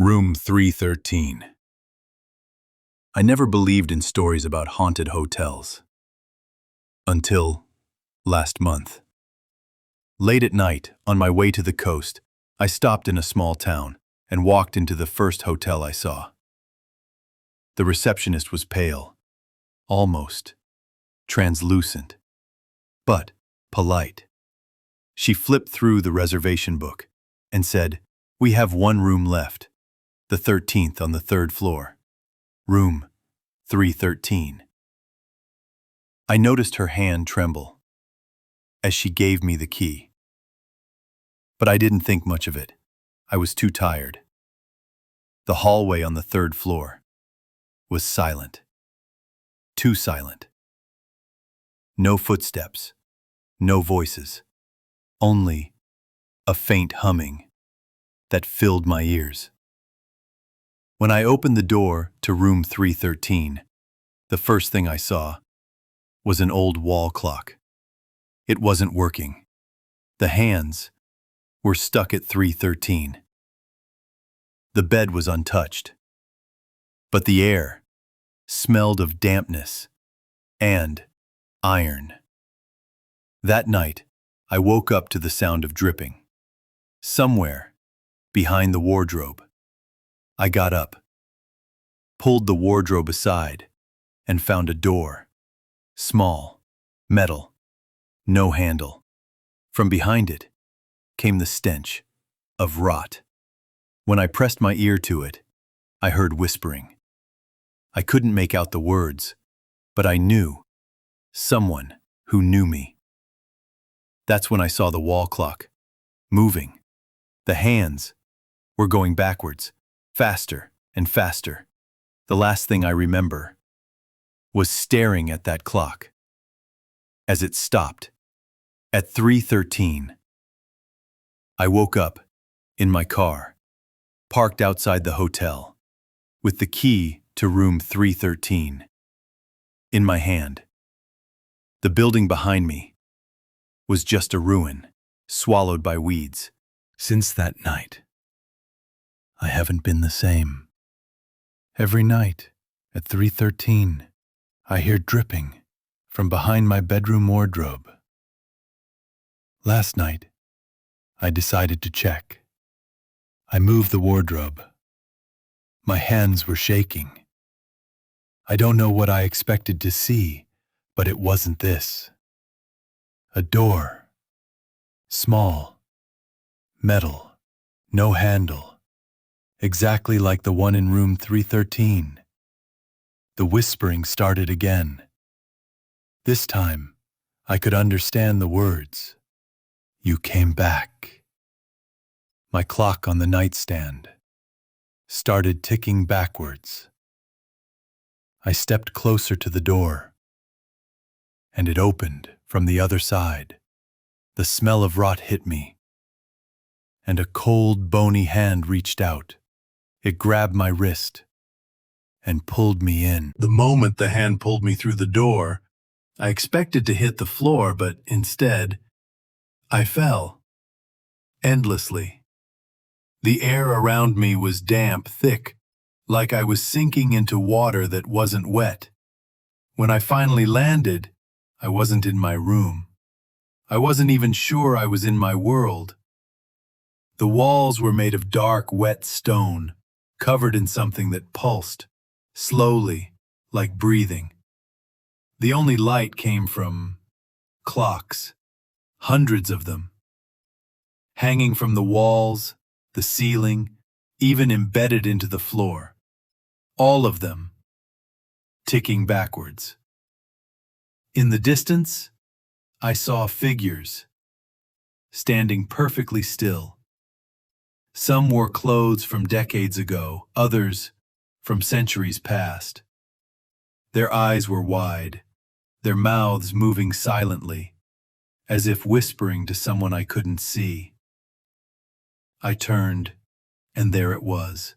Room 313. I never believed in stories about haunted hotels. Until last month. Late at night, on my way to the coast, I stopped in a small town and walked into the first hotel I saw. The receptionist was pale, almost translucent, but polite. She flipped through the reservation book and said, "We have one room left. The 13th on the third floor. Room 313. I noticed her hand tremble as she gave me the key. But I didn't think much of it. I was too tired. The hallway on the third floor was silent. Too silent. No footsteps, no voices, only a faint humming that filled my ears. When I opened the door to room 313, the first thing I saw was an old wall clock. It wasn't working. The hands were stuck at 313. The bed was untouched, but the air smelled of dampness and iron. That night, I woke up to the sound of dripping. Somewhere behind the wardrobe. I got up, pulled the wardrobe aside, and found a door. Small, metal, no handle. From behind it came the stench of rot. When I pressed my ear to it, I heard whispering. I couldn't make out the words, but I knew someone who knew me. That's when I saw the wall clock moving. The hands were going backwards. Faster and faster. The last thing I remember was staring at that clock as it stopped at 313. I woke up in my car, parked outside the hotel, with the key to room 313 in my hand. The building behind me was just a ruin, swallowed by weeds. Since that night, I haven't been the same. Every night at 313, I hear dripping from behind my bedroom wardrobe. Last night, I decided to check. I moved the wardrobe. My hands were shaking. I don't know what I expected to see, but it wasn't this. A door. Small. Metal. No handle. Exactly like the one in room 313. The whispering started again. This time, I could understand the words. You came back. My clock on the nightstand started ticking backwards. I stepped closer to the door, and it opened from the other side. The smell of rot hit me, and a cold, bony hand reached out. It grabbed my wrist and pulled me in. The moment the hand pulled me through the door, I expected to hit the floor, but instead, I fell. Endlessly. The air around me was damp, thick, like I was sinking into water that wasn't wet. When I finally landed, I wasn't in my room. I wasn't even sure I was in my world. The walls were made of dark, wet stone, covered in something that pulsed, slowly, like breathing. The only light came from clocks, hundreds of them, hanging from the walls, the ceiling, even embedded into the floor. All of them ticking backwards. In the distance, I saw figures standing perfectly still. Some wore clothes from decades ago, others from centuries past. Their eyes were wide, their mouths moving silently, as if whispering to someone I couldn't see. I turned, and there it was,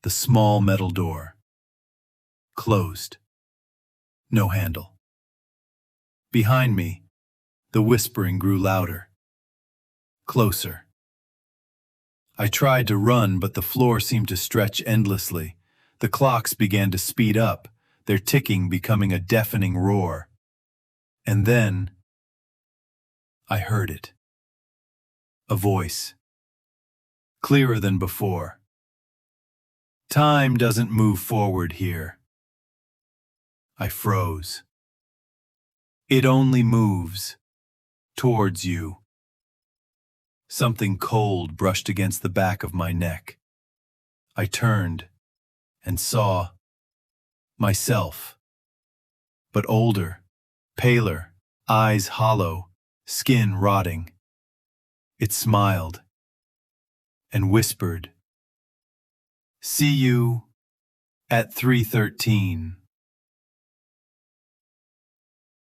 the small metal door. Closed. No handle. Behind me, the whispering grew louder. Closer. I tried to run, but the floor seemed to stretch endlessly. The clocks began to speed up, their ticking becoming a deafening roar. And then I heard it. A voice, clearer than before. Time doesn't move forward here. I froze. It only moves towards you. Something cold brushed against the back of my neck. I turned and saw myself, but older, paler, eyes hollow, skin rotting. It smiled and whispered, "See you at 3:13."